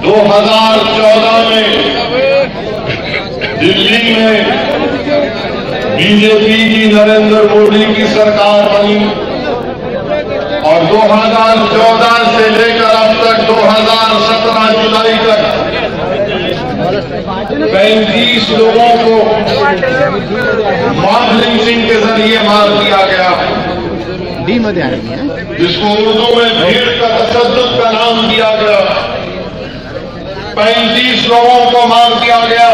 2014 में दिल्ली में बीजेपी की नरेंद्र मोदी की सरकार बनी और 2014 से लेकर अब तक 2017 जुलाई तक 35 लोगों को मॉब लिंचिंग के जरिए मार दिया गया, जिसको उर्दू में भीड़ का तशद्दुद का नाम दिया गया। 35 लोगों को मार दिया गया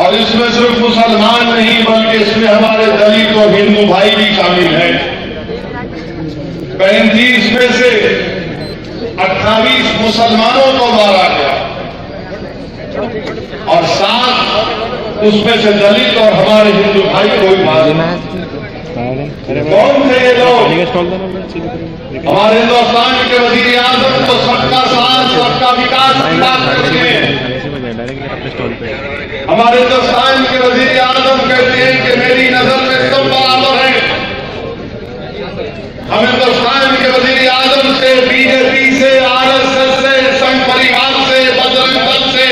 और इसमें सिर्फ मुसलमान नहीं बल्कि इसमें हमारे दलित और हिंदू भाई भी शामिल हैं। 35 में से 28 मुसलमानों को मारा गया और 7 उसमें से दलित और हमारे हिंदू भाई को भी मारा। कौन थे ये लोग? हमारे हिंदुस्तान के वजीर आजम तो सबका साथ सबका विकास की बात करते हैं। हमारे हिंदुस्तान के वजीर आजम कहते हैं कि मेरी नजर में सब बराबर हैं। हम हिंदुस्तान के वजीर आजम से, बीजेपी से, आरएसएस से, संघ परिवार से, बजरंग दल से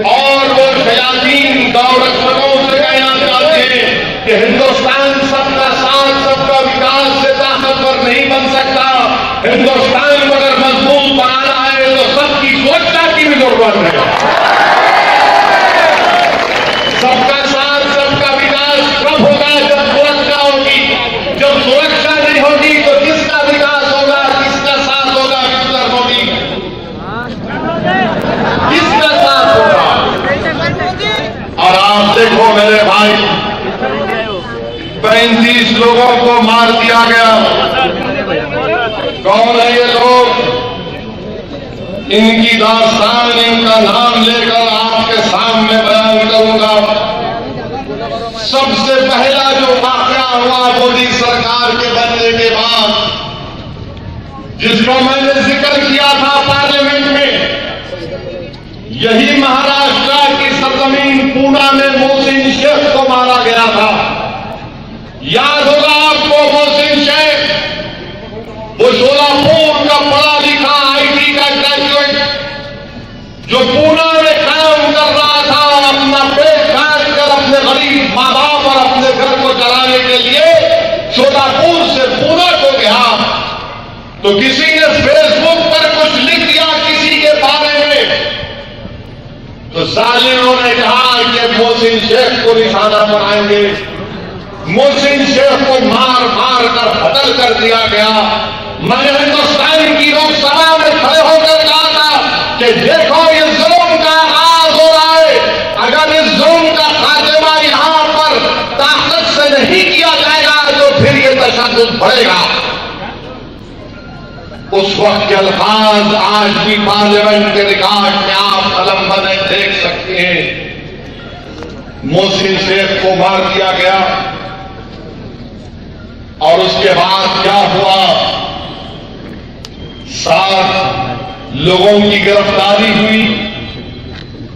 और वो शयातीन गौरक्षकों से कहना चाहते हैं कि हिंदुस्तान सबका साथ सबका विकास से ताकतवर नहीं बन सकता। हिंदुस्तान को अगर मजबूत बनाना है तो सबकी सुरक्षा की भी जरूरत है। सबका साथ सबका विकास कब होगा? जब सुरक्षा होगी। जब सुरक्षा नहीं होगी तो किसका विकास होगा, किसका साथ होगा? मिस्टर मोदी, किसका साथ होगा? और आप देखो मेरे भाई, 35 लोगों को मार दिया गया। कौन है ये लोग? इनकी दास्तान, इनका नाम लेकर आपके सामने बयान करूंगा। सबसे पहला जो वाकया हुआ मोदी सरकार के बनने के बाद, जिसको मैंने जिक्र किया था पार्लियामेंट में, यही महाराष्ट्र की सरजमीन पूना में मोहसिन शेख को मारा गया था। याद होगा आपको मोहसिन शेख, वो सोलापुर का पढ़ा लिखा आईटी का ग्रेजुएट जो पूना में काम कर रहा था और अपना पेट काट कर अपने गरीब माँ बाप और अपने घर को चलाने के लिए सोलापुर से पूना को गया, तो किसी ने फेसबुक पर कुछ लिख दिया किसी के बारे में, तो जालिमों ने कहा कि मोहसिन शेख को निशाना बनाएंगे। मोहसिन शेख को मार मार कर कत्ल कर दिया गया। मैंने हिंदुस्तान की लोकसभा में खड़े होकर कहा था कि देखो ये जुल्म का आगाज हो रहा है, अगर इस जुल्म का खात्मा यहां पर ताकत से नहीं किया जाएगा तो फिर ये तशद्दुद बढ़ेगा। उस वक्त के अल्फाज आज भी पार्लियामेंट के रिकॉर्ड में आप कलम बने देख सकते हैं। मोहसिन शेख को मार दिया गया और उसके बाद क्या हुआ? 7 लोगों की गिरफ्तारी हुई।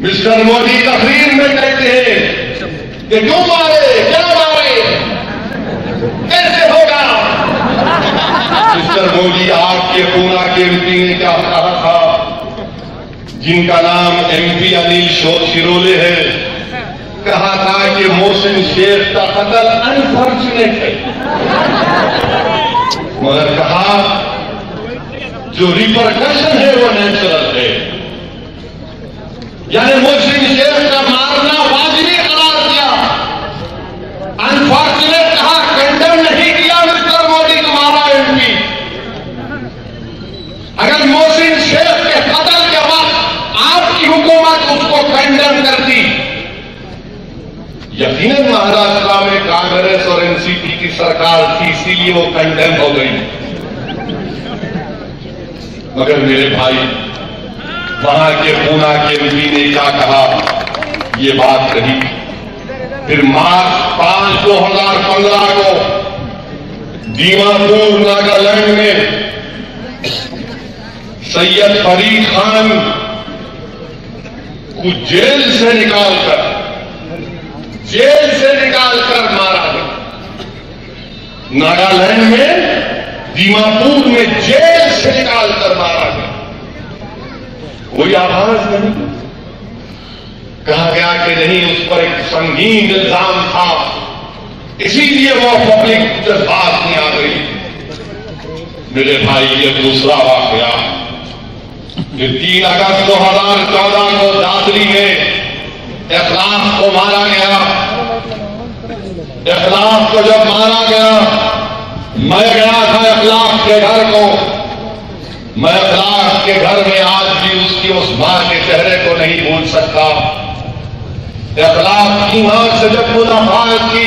मिस्टर मोदी तकरीर में कहते हैं कि क्यों मारे, क्या मारे, कैसे होगा? मिस्टर मोदी, आपके पूना के एमपी ने क्या कहा था, जिनका नाम एमपी अनिल शिरोले है, कहा था कि मोहसिन शेख का कत्ल अनफॉर्चुनेट है, मगर कहा जो रिपरकशन है वो नेचुरल है। यानी मोहसिन शेख का मारना वाजिबी करार दिया, अनफॉर्चुनेट कहा, कंडेम नहीं किया मिस्टर मोदी तुम्हारा एमपी। अगर मोहसिन शेख के कत्ल के वक्त आपकी हुकूमत उसको कंडेम करती, यकीनन महाराष्ट्र में कांग्रेस और एनसीपी की सरकार थी, इसीलिए वो कंडेम हो गई। मगर मेरे भाई, वहां के पूना के एमपी ने क्या कहा, ये बात कही। फिर मार्च 5, 2015 को दीमापुर नागालैंड में सैयद फरीद खान को जेल से निकालकर मारा गया। नागालैंड में दीमापुर में जेल से निकालकर मारा गया। कोई आवाज नहीं। कहा गया कि नहीं, उस पर एक संगीन इल्जाम था, इसीलिए वो पब्लिक जज्बात में आ गई। मेरे भाई, ये दूसरा वाकया फिर 3 अगस्त 2014 को दादरी में इखलाक को मारा गया। इखलाक को जब मारा गया, मैं गया था इखलाक के घर को। मैं इखलाक के घर में आज भी उसकी उस मां के चेहरे को नहीं भूल सकता। इखलाक की मां से जब मुलाकात की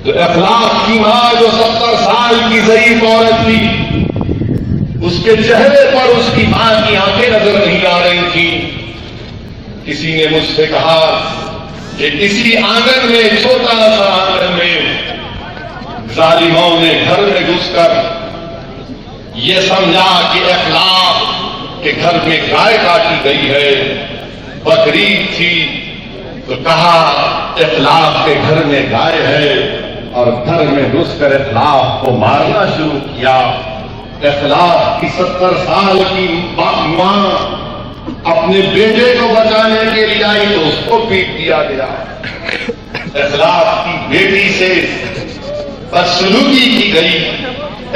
तो इखलाक की मां, जो 70 साल की ज़ईफ औरत थी, उसके चेहरे पर उसकी मां की आंखें नजर नहीं आ रही थी। किसी ने मुझसे कहा कि इसी आंगन में, छोटा सा आंगन में, जालिमों ने घर में घुसकर यह समझा कि इखलाक के घर में गाय काटी गई है, बकरीद थी, तो कहा इखलाक के घर में गाय है, और घर में घुसकर इखलाक को मारना शुरू किया। इखलाक की 70 साल की मां अपने बेटे को बचाने के लिए आई तो उसको पीट दिया गया। इखलाक की बेटी से बदसलूकी की गई।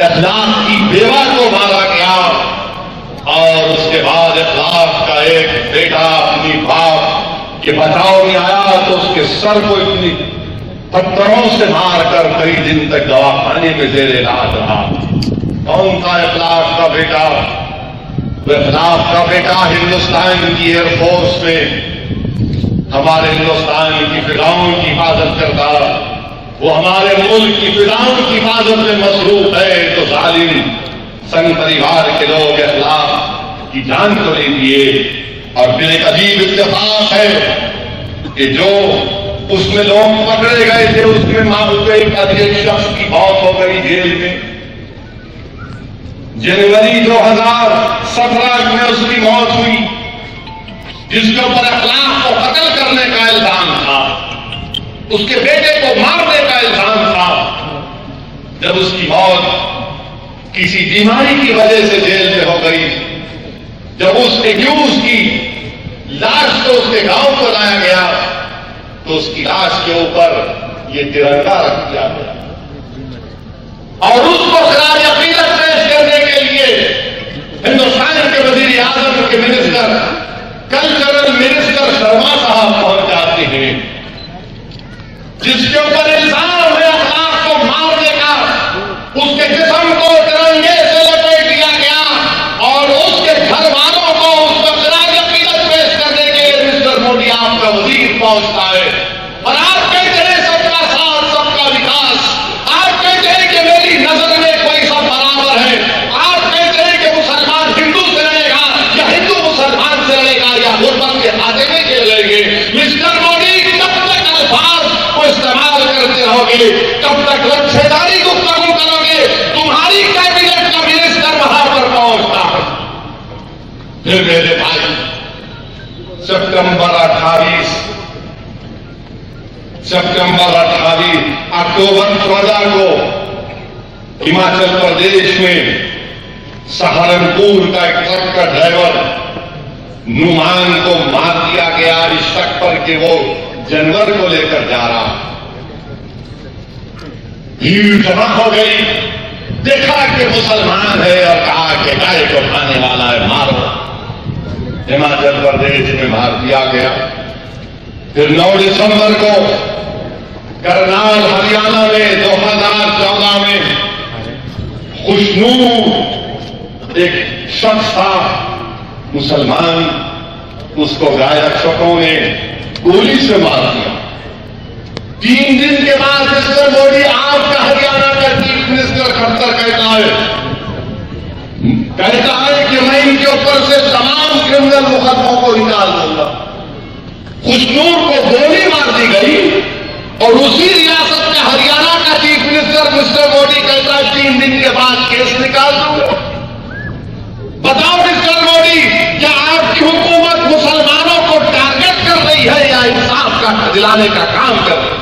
इखलाक की बेवा को मारा गया। और उसके बाद इखलाक का एक बेटा अपनी बाप के बचाव में आया तो उसके सर को इतनी पत्थरों से मारकर कई दिन तक दवाखाने में जेर इलाज रहा। कौन था इखलाक का बेटा? इखलाक का बेटा हिंदुस्तान की एयरफोर्स में हमारे हिंदुस्तान की फिजाओं की हिफाजत करता। वो हमारे मुल्क की फिजाओं की हिफाजत में मसरूफ है, तो जालिम संघ परिवार के लोग इखलाक की जान तो ले दिए। और फिर एक अजीब इत्तेफाक है कि जो उसमें लोग पकड़े गए थे, उसमें मालूम एक शख्स की मौत हो गई जेल में। जनवरी 2017 में उसकी मौत हुई, जिसके ऊपर इखलाक को कत्ल करने का इल्जाम था, उसके बेटे को मारने का इल्जाम था। जब उसकी मौत किसी बीमारी की वजह से जेल में हो गई, जब उस एक्यूज की लाश को उसके गांव को लाया गया तो उसकी लाश के ऊपर यह तिरंगा रख दिया गया और उसको खिलाफ अकीदत पेश करने के लिए हिंदुस्तान के वजीर आजम के मिनिस्टर, कल्चरल मिनिस्टर शर्मा साहब पहुंच जाते हैं, जिसके ऊपर इल्जाम है इखलाक को मारने का। उसके जिस्म को तिरंगे से लपेट दिया गया और उसके घर वालों को उसको खिलाफ अकीदत पेश करने के लिए मिस्टर मोदी आपका वजीर पहुंचता है और आप कहते हैं सबका साथ, सबका विकास। आप कहते हैं कि मेरी नजर में कोई सब बराबर है। आप कहते हैं कि मुसलमान हिंदू से लड़ेगा या हिंदू मुसलमान से लड़ेगा या गुरबत के खाते के लड़ेंगे। मिस्टर मोदी, कब तक अल्फाज को इस्तेमाल करते रहोगे? कब तक लच्छेदारी गुफ्तगू करोगे? तुम्हारी कैबिनेट का मिनिस्टर वहां पर पहुंचता है। फिर मेरे भाई, सितंबर 28, अक्टूबर 14 को हिमाचल प्रदेश में सहारनपुर का एक ट्रक का ड्राइवर नुमान को मार दिया गया इस शक पर कि वो जानवर को लेकर जा रहा। भीड़ जमा हो गई, देखा कि मुसलमान है और कहा कि गाय को खाने वाला है, मारो। हिमाचल प्रदेश में मार दिया गया। फिर 9 दिसंबर को करनाल हरियाणा में 2014 में खुशनूर एक शख्स था मुसलमान, उसको गायरक्षकों ने गोली से मार दिया। 3 दिन के बाद मिस्टर मोदी, आपका हरियाणा का चीफ मिनिस्टर खट्टर कहता है कि मैं इनके ऊपर से तमाम क्रिमिनल मुकदमों को निकाल दूंगा। खुशनूर को गोली मार दी गई और उसी रियासत में हरियाणा का चीफ मिनिस्टर मिस्टर मोदी कहता है 3 दिन के बाद केस निकाल दूंगा। बताओ मिस्टर मोदी, क्या आपकी हुकूमत मुसलमानों को टारगेट कर रही है या इंसाफ का दिलाने का काम कर रही है?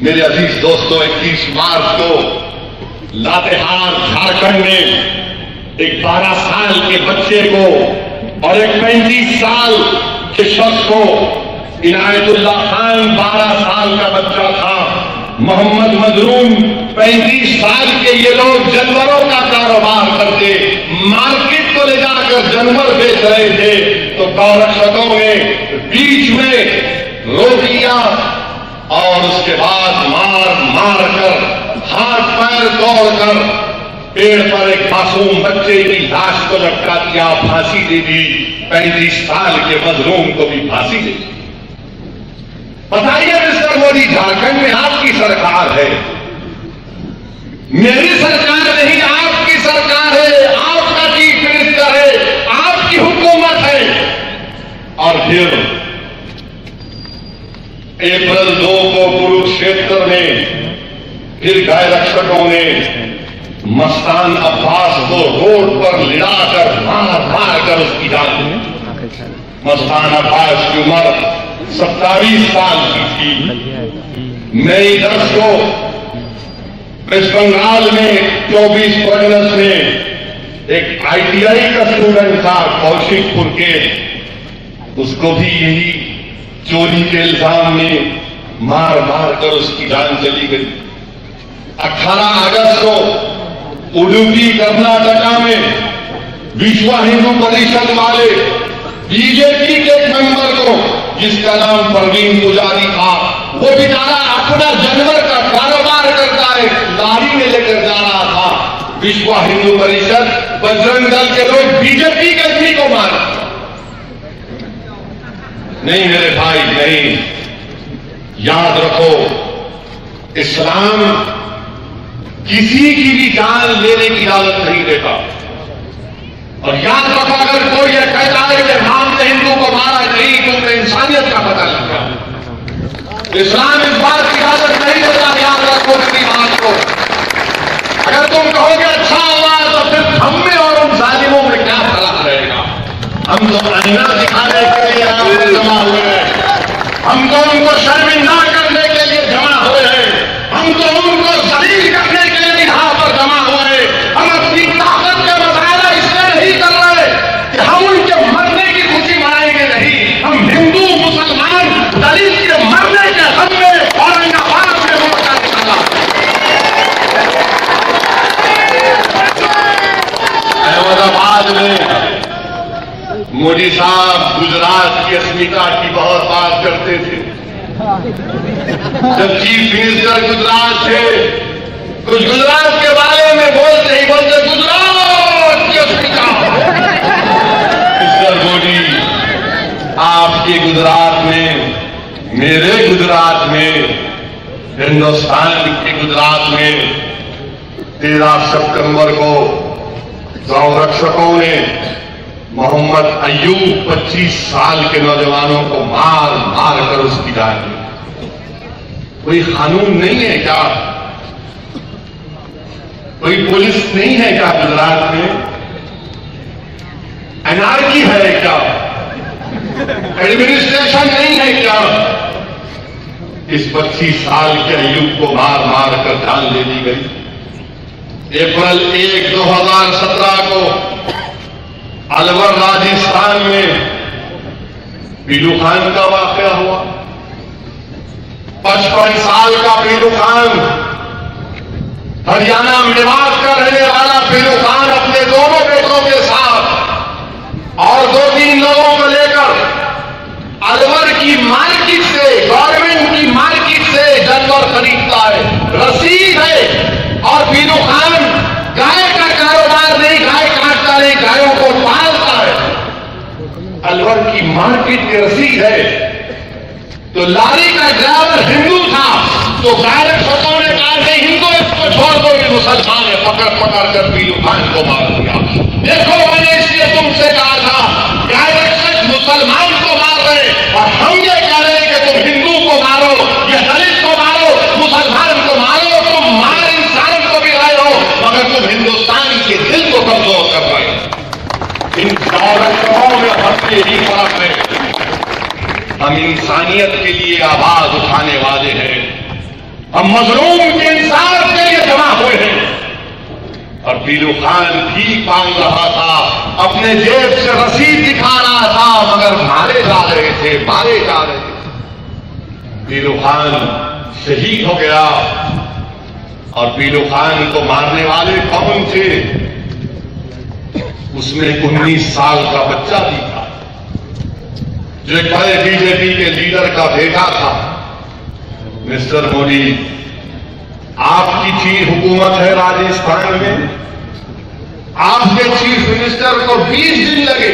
मेरे अजीज दोस्तों, 21 मार्च को लातेहार झारखंड में एक 12 साल के बच्चे को और एक 35 साल के शख्स को, इनायतुल्ला खान 12 साल का बच्चा था, मोहम्मद मजरूम 35 साल के, ये लोग जानवरों का कारोबार करते, मार्केट को ले जाकर जानवर बेच रहे थे। तो गौरक्षकों ने बीच में रोक लिया और उसके बाद मार कर, हाथ पैर तोड़कर पेड़ पर एक मासूम बच्चे की लाश को लटका दिया, फांसी दे दी। 35 साल के मजलूम को भी फांसी दे दी। बताइए मिस्टर मोदी, झारखंड में आपकी सरकार है, मेरी सरकार नहीं, आपकी सरकार है, आपका चीफ मिनिस्टर है, आपकी हुकूमत है। और फिर अप्रैल 2 को कुरुक्षेत्र में फिर गाय रक्षकों ने मस्तान अब्बास को रोड पर लिटाकर मार कर उसकी जान दी। मस्तान अब्बास की उम्र 27 साल की थी। मई 10 को वेस्ट बंगाल में 24 परगनस में एक ITI का स्टूडेंट था कौशिकपुर के, उसको भी यही चोरी के इल्जाम में मार कर उसकी जान चली गई। 18 अगस्त को उडुपी कर्नाटका में विश्व हिंदू परिषद वाले बीजेपी के एक मेंबर को, जिसका नाम परवीन पुजारी था, वो बेचारा अपना जानवर का कारोबार करता है, लारी में लेकर जा रहा था। विश्व हिंदू परिषद, बजरंग दल के लोग बीजेपी के आदमी को मारा। नहीं मेरे भाई, नहीं, याद रखो, इस्लाम किसी की भी जान लेने की इजाजत नहीं देता। और याद रखो, अगर कोई यह कहता है कि हमने हिंदू को मारा नहीं, तो इंसानियत का पता लगा। इस्लाम इस बात की इजाजत नहीं देता, याद रखो मेरी बात को। अगर तुम कहोगे अच्छा हुआ, तो फिर हम में और उन जालिमों में क्या फर्क रहेगा? हम तो आईना दिखाने के लिए यहाँ पर जमा हुए हैं, हम तो उनको शर्मिंदा करने के लिए जमा हुए हैं, हम तो उनको जलील करने के लिए यहाँ पर जमा हुए हैं। हम अपनी ताकत का मुजाहरा इसलिए नहीं कर रहे कि हम उनके मरने की खुशी मनाएंगे, नहीं, हम हिंदू मुसलमान दलित के मरने के हम में औरंगाबाद में मोर्चा निकाला। अहमदाबाद में मोदी साहब गुजरात की अस्मिता की बहुत बात करते थे। जब चीफ मिनिस्टर गुजरात थे, कुछ गुजरात के बारे में बोलते ही बोलते गुजरात की अस्मिता। मिस्टर मोदी, आपके गुजरात में, मेरे गुजरात में, हिंदुस्तान के गुजरात में 13 सितंबर को गौरक्षकों ने मोहम्मद अयूब 25 साल के नौजवानों को मार कर उसकी जान दी। कोई कानून नहीं है क्या? कोई पुलिस नहीं है क्या गुजरात में? एनआरकी है क्या? एडमिनिस्ट्रेशन नहीं है क्या? इस 25 साल के अयूब को मार कर जान दे दी गई। अप्रैल 1, 2017 को अलवर राजस्थान में पीलू खान का वाकया हुआ। 55 साल का पीलू खान, हरियाणा मेवात का रहने वाला पीलू खान अपने दोनों बेटों के साथ और 2-3 लोगों को लेकर अलवर की मार्केट से, गवर्नमेंट की मार्केट से जानवर खरीदता है, रसीद है। और पीलू खान गाय का कारोबार नहीं, गाय काटता नहीं, गायों को पालता है। अलवर की मार्केट की रसीद है। तो लारी का ड्राइवर हिंदू था, तो गाय रक्षकों ने कहा नहीं, हिंदू इसको छोड़ दो, ये मुसलमान है, पकड़ कर पीलू खान को मार दिया। देखो, मैंने इसलिए तुमसे कहा था, गाय रक्षक मुसलमान को मार रहे और हम ये कह रहे हैं कि तुम हिंदू को मारो या दलित को मारो, मुसलमान को मारो, तुम मार इंसान को भी रहे हो, मगर तुम हिंदुस्तान के दिल को कमजोर कर रहे हो। इन गौरक्षकों में हमसे यही फर्क है। हम इंसानियत के लिए आवाज उठाने वाले हैं, हम मजलूम के इंसाफ के लिए जमा हुए हैं। और पीलू खान भीख मांग रहा था, अपने जेब से रसीद दिखा रहा था, मगर मारे जा रहे थे, मारे जा रहे थे। पीलू खान शहीद हो गया। और पीलू खान को मारने वाले कौन थे? उसमें 19 साल का बच्चा भी था, जो एक बड़े बीजेपी के लीडर का बेटा था। मिस्टर मोदी, आपकी चीफ हुकूमत है राजस्थान में, आपके चीफ मिनिस्टर को 20 दिन लगे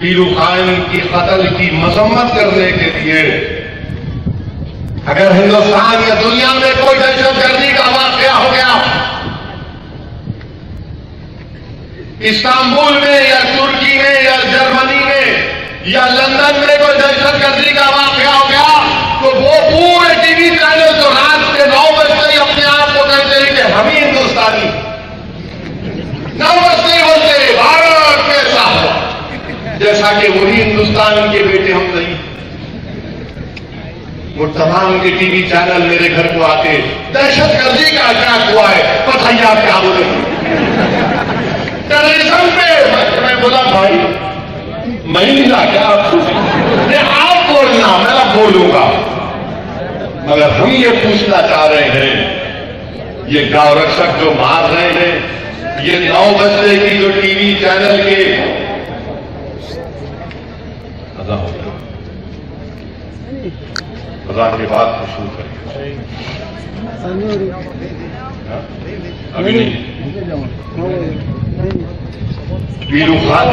पीलू खान की कत्ल की मजम्मत करने के लिए। अगर हिंदुस्तान या दुनिया में कोई दहशतगर्दी का वाकया हो गया, इस्तांबुल में या तुर्की में या जर्मनी में या लंदन में कोई दहशतगर्दी का वाकया हो गया, तो वो पूरे टीवी चैनल तो रात के 9 बजते ही अपने आप को कहते हैं कि हम ही हिंदुस्तानी। 9 बजते ही बोलते भारत कैसा हुआ, जैसा कि वही हिंदुस्तान के बेटे हम नहीं। वो तमाम के टीवी चैनल मेरे घर को आते, दहशतगर्दी का अटैक हुआ है, बताइए आप क्या बोले, टेररिज्म पे। मैं बोला भाई मैं नहीं था क्या आप बोलना, मैं बोलूंगा। मगर हम ये पूछना चाह रहे हैं, ये गांव रक्षक जो मार रहे हैं, ये 9 बजे की जो टीवी चैनल के अदा हो गया, अदा के बाद तो शुरू करेंगे, अभी नहीं। पीलू खान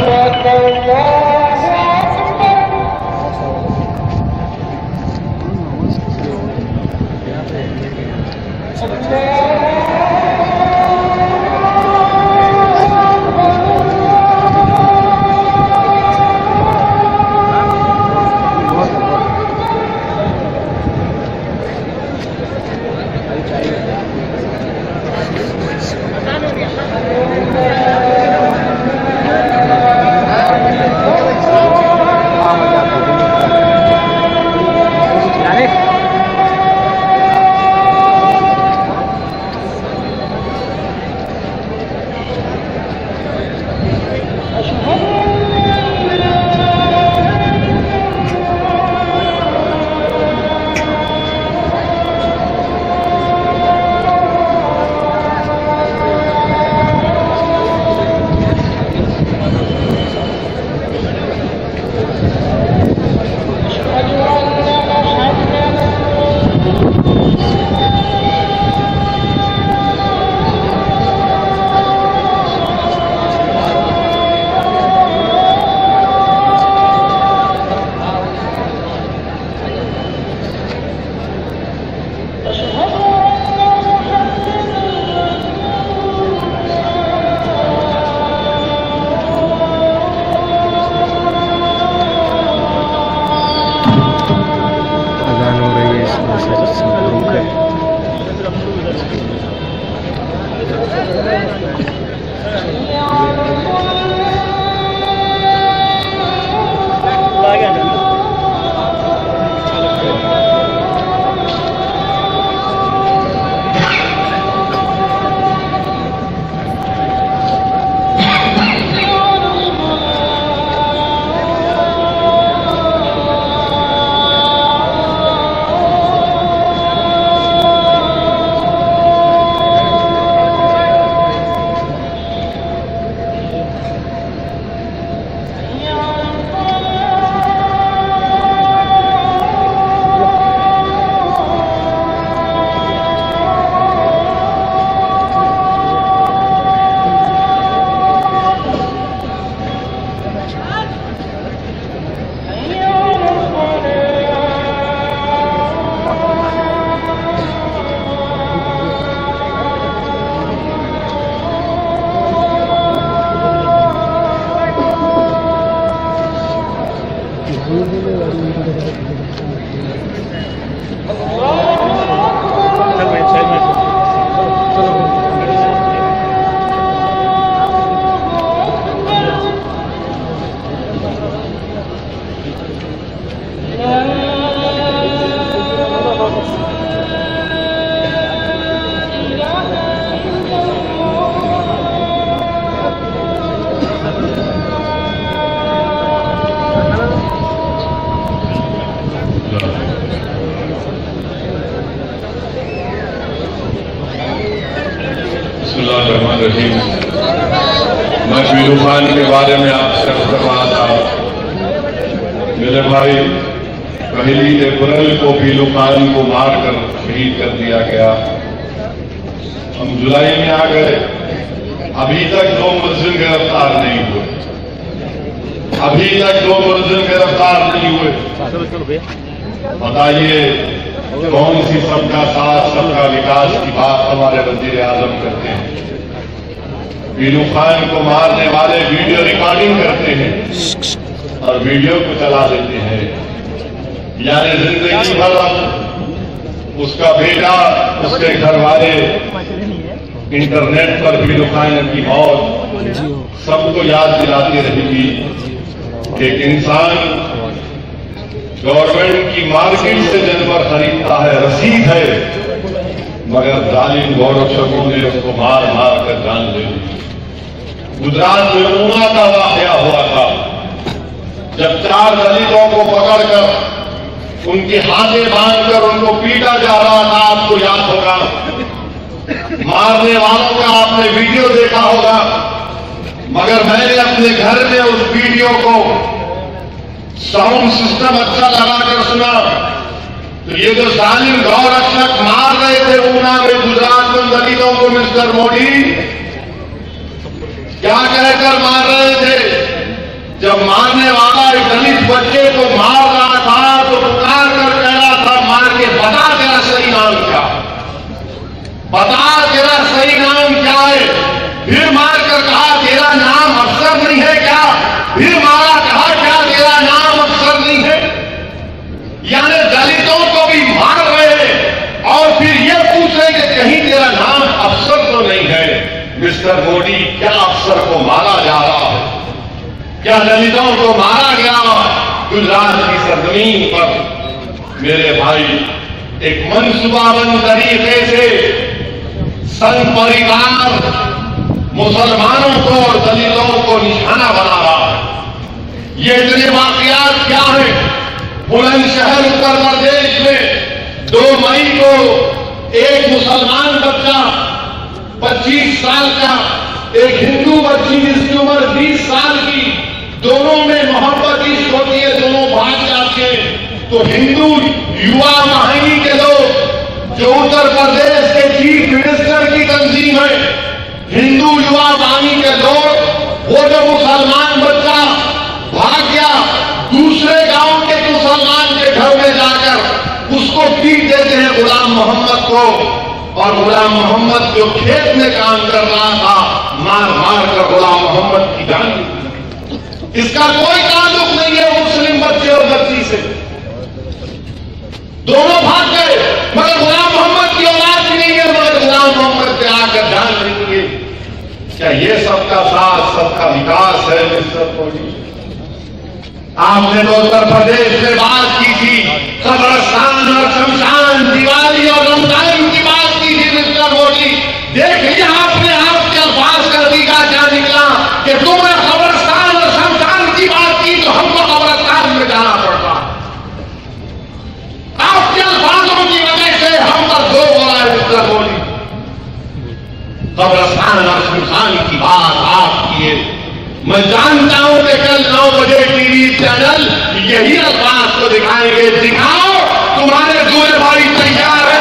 रहीम। मैं पीलू खान के बारे में आपसे कर रहा था। मेरे भाई, 1 अप्रैल को पीलू खान को मारकर शहीद कर दिया गया। हम जुलाई में आ गए, अभी तक 2 मुलजिम गिरफ्तार नहीं हुए। अभी तक 2 मुलजिम गिरफ्तार नहीं हुए। बताइए कौन सी सबका साथ सबका विकास की बात हमारे वजीर आजम करते हैं? पीलू खान को मारने वाले वीडियो रिकॉर्डिंग करते हैं और वीडियो को चला देते हैं। यानी जिंदगी भर उसका बेटा, उसके घर वाले इंटरनेट पर पीलू खान की मौत सबको याद दिलाती रहेगी। एक इंसान गवर्नमेंट की मार्केट से जानवर खरीदता है, रसीद है, मगर जालिम गौरव शगुन ने उसको मार मार कर जान ले ली। गुजरात में ऊना का वाकया हुआ था, जब 4 दलितों को पकड़कर उनके हाथे बांधकर उनको पीटा जा रहा था। आपको याद होगा, मारने वालों का आपने वीडियो देखा होगा, मगर मैंने अपने घर में उस वीडियो को साउंड सिस्टम अच्छा लगाकर सुना। तो ये जो जालिम गौ रक्षक मार रहे थे ऊना में, गुजरात में दलितों को, मिस्टर मोदी क्या कहकर मार रहे थे? जब मारने वाला एक दलित बच्चे को मार रहा था तो पुकार कर कह रहा था, मार के बता तेरा सही नाम क्या, बता तेरा सही नाम क्या है। फिर मारकर कहा तेरा नाम अफसर नहीं है क्या? फिर मारा, कहा क्या तेरा नाम अफसर नहीं है? यानी दलितों को भी मार रहे हैं और फिर ये पूछ रहे कि कहीं तेरा नाम अफसर तो नहीं है। मिस्टर मोदी, क्या अफसर को मारा जा रहा है? क्या दलितों को मारा गया गुजरात की सरजमीन पर? मेरे भाई, एक मनसूबाबंद तरीके से संघ परिवार मुसलमानों को और दलितों को निशाना बना रहा है। ये इतने वाकयात क्या है? बुलंदशहर उत्तर प्रदेश में 2 मई को एक मुसलमान बच्चा 25 साल का, एक हिंदू बच्ची जिसकी उम्र 20 साल की, दोनों में मोहब्बत इश्क होती है, दोनों भाग जाते हैं। तो हिंदू युवा वाहिनी के लोग, जो उत्तर प्रदेश के चीफ मिनिस्टर की तंजीम है, हिंदू युवा वाहिनी के लोग, वो जो मुसलमान बच्चा भाग गया, दूसरे गांव के मुसलमान के घर में जाकर उसको पीट देते हैं, गुलाम मोहम्मद को। और गुलाम मोहम्मद जो खेत में काम कर रहा था, मार मार कर गुलाम मोहम्मद की जान दी। इसका कोई ताल्लुक नहीं है मुस्लिम बच्चे और बच्ची से, दोनों भाग गए, मगर गुलाम मोहम्मद की औलाद भी नहीं है, मगर गुलाम मोहम्मद पे आकर जान लेंगे। क्या ये सबका साथ सबका विकास है? मिस्टर मोदी, आपने तो उत्तर प्रदेश में बात की थी, कब्रिस्तान और शमशान, दिवाली और रमजान की बात की थी। मिस्टर मोदी, देखिए आपने आपके अल्फाज का तरीका क्या निकला कि तुमने कब्रिस्तान और शमशान की बात की तो हमको कब्रिस्तान में जाना पड़ता। आपके अल्फाजों की वजह से हम पर दो बोला है। मिस्टर मोदी, कब्रिस्तान और शमशान की बात आप किए। मैं जानता हूं कि कल 9 बजे टीवी चैनल यही अल्फाज को दिखाएंगे। दिखाओ, तुम्हारे दूल्हे भाई तैयार है।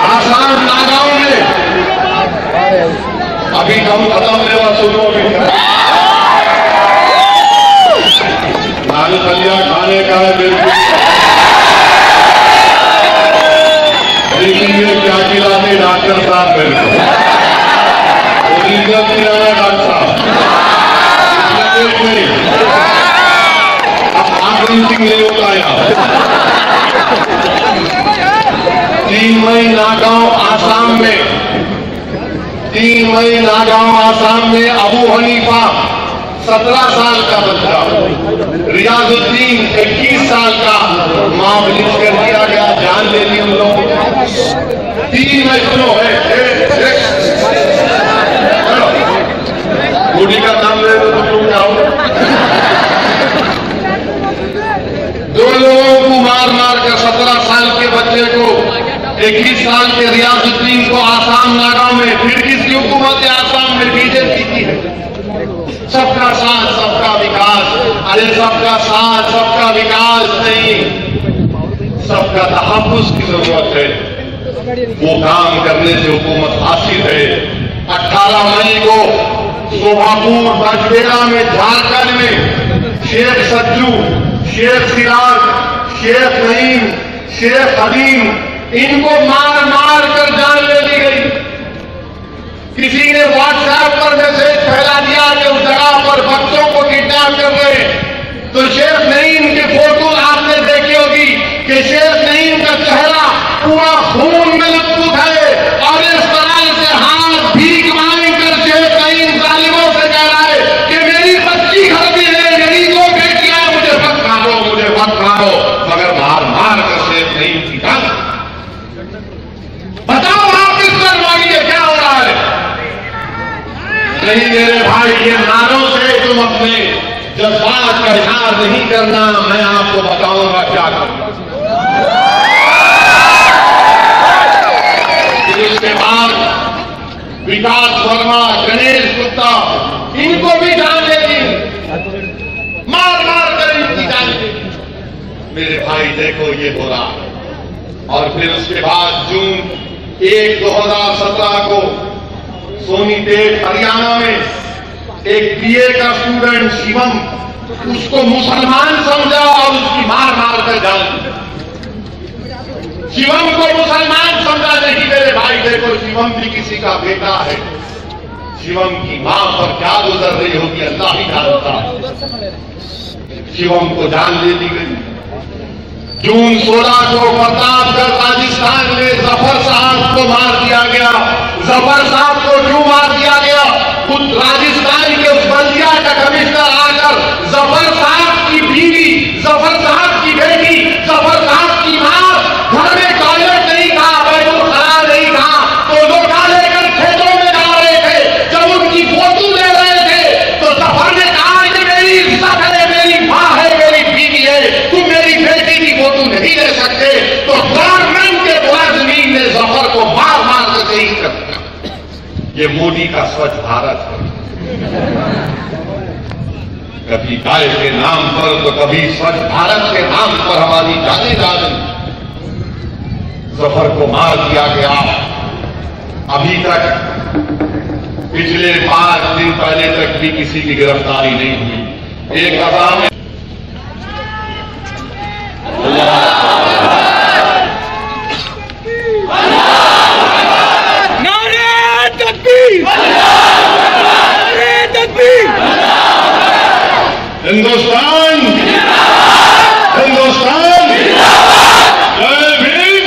आसाम नागांव में अभी कम खत्म हुआ, सुनो लाल फलिया खाने का है बिल्कुल, लेकिन ये क्या खिलाते डॉक्टर साहब मेरे को? ओरिजिनल खिलाना डॉक्टर साहब, अब आखिरी सिंह नहीं होता यार। 3 मई नागांव आसाम में, 3 मई नागांव आसाम में अबू हनीफा 17 साल का बच्चा, रियाजुद्दीन 21 साल का, मॉब लिंच कर दिया गया, जान ले ली उन लोगों को। 3 मई सुनो है, बूढ़ी का नाम ले तो तुम क्या हो? 17 साल के बच्चे को, 21 साल के रियाजुद्दीन को आसाम नागांव में, फिर किसकी हुकूमत है आसाम में? बीजेपी की है। सबका साथ सबका विकास, अरे सबका साथ सबका विकास नहीं, सबका तहफ्फुज़ की जरूरत है। वो काम करने से हुकूमत हासिल है। 18 मई को शोभापुर बजबेड़ा में, झारखंड में शेख सज्जू, शेख सिराज, शेख नईम, शेख हलीम, इनको मार मार कर जान ले ली गई। किसी ने व्हाट्सएप पर मैसेज फैला दिया कि उस जगह पर बच्चों को किडनैप कर रहे। तो शेख नईम की फोटो आपने देखी होगी कि शेख नईम का चेहरा पूरा खून में लथपथ है और इस तरह से हाथ भीख मांगकर शेख नईम जालिमों से कह रहा है कि मेरी बच्ची घर में है, मेरी 2 बेटियां, मुझे मत मारो, मुझे मत मारो, मगर मार मार कर शेख नईम की जान। बताओ आप इस पर मांगिए क्या हो रहा है? नहीं मेरे भाई, ये नारों से तुम अपने जज्बात का इजहार नहीं करना। मैं आपको बताऊंगा क्या करना। इसके बाद विकास वर्मा, गणेश गुप्ता, इनको भी जान ले दी, मार मार कर इनकी जान ले दी। मेरे भाई देखो ये हो रहा है। और फिर उसके बाद जून 1, 2017 को सोनीपेट हरियाणा में एक बीए का स्टूडेंट शिवम, उसको मुसलमान समझा और उसकी मार मार कर जान दी। शिवम को मुसलमान समझा नहीं मेरे भाई, देखो शिवम भी किसी का बेटा है। शिवम की मां पर क्या गुजर रही होगी अल्लाह ही जानता। शिवम को जान दे दी गई। जून 16 को प्रतापगढ़ राजस्थान में जफर साहब को मार दिया गया। जफर साहब को क्यों मार दिया गया? खुद राजस्थान के उस बल्दिया का कमिश्नर आकर जफर साहब की बीवी, जफर साहब की बेटी, जफर साहब की मां घर में टॉयलेट नहीं था, बैतुल खला नहीं था, तो लोग लेकर खेतों में जा रहे थे। जब उनकी फोटो ले रहे थे तो जफर ने कहा कि मेरी इज्जत है, मेरी मां है, मेरी बीवी है, तुम मेरी बेटी की फोटो नहीं ले सकते। तो गवर्नमेंट के मुलाजिमीन ने जफर को मार मार कर शहीद कर दिया। ये मोदी का स्वच्छ भारत है। कभी गाय के नाम पर तो कभी स्वच्छ भारत के नाम पर हमारी जाने जा रही। जफर को मार दिया गया। अभी तक पिछले 5 दिन पहले तक भी किसी की गिरफ्तारी नहीं हुई। एक अवाम में हिंदुस्तान, हिंदुस्तान, जय भीम।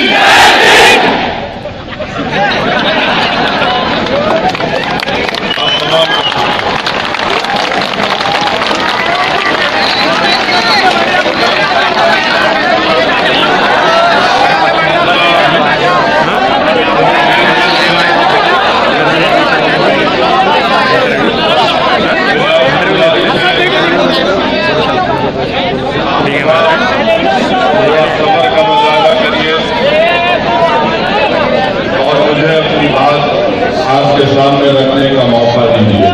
आपके सामने रखने का मौका दीजिए।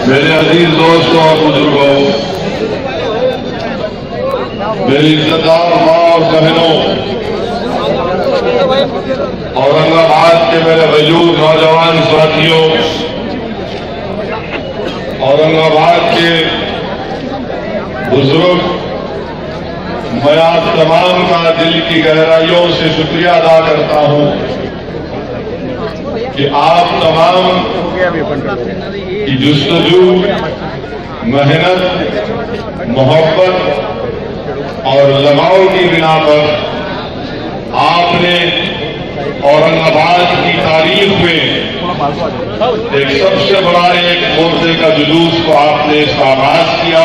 मेरे अजीज दोस्तों और बुजुर्गों, मेरी इज्जतदार मां और बहनों, औरंगाबाद के मेरे वजूद नौजवान साथियों, औरंगाबाद के बुजुर्ग, मैं आप तमाम का दिल की गहराइयों से शुक्रिया अदा करता हूं कि आप तमाम की जुस्तजू, मेहनत, मोहब्बत और लगाव की बिना पर आपने औरंगाबाद की तारीख में एक सबसे बड़ा एक मोर्चे का जुलूस को आपने इसका आगाज किया।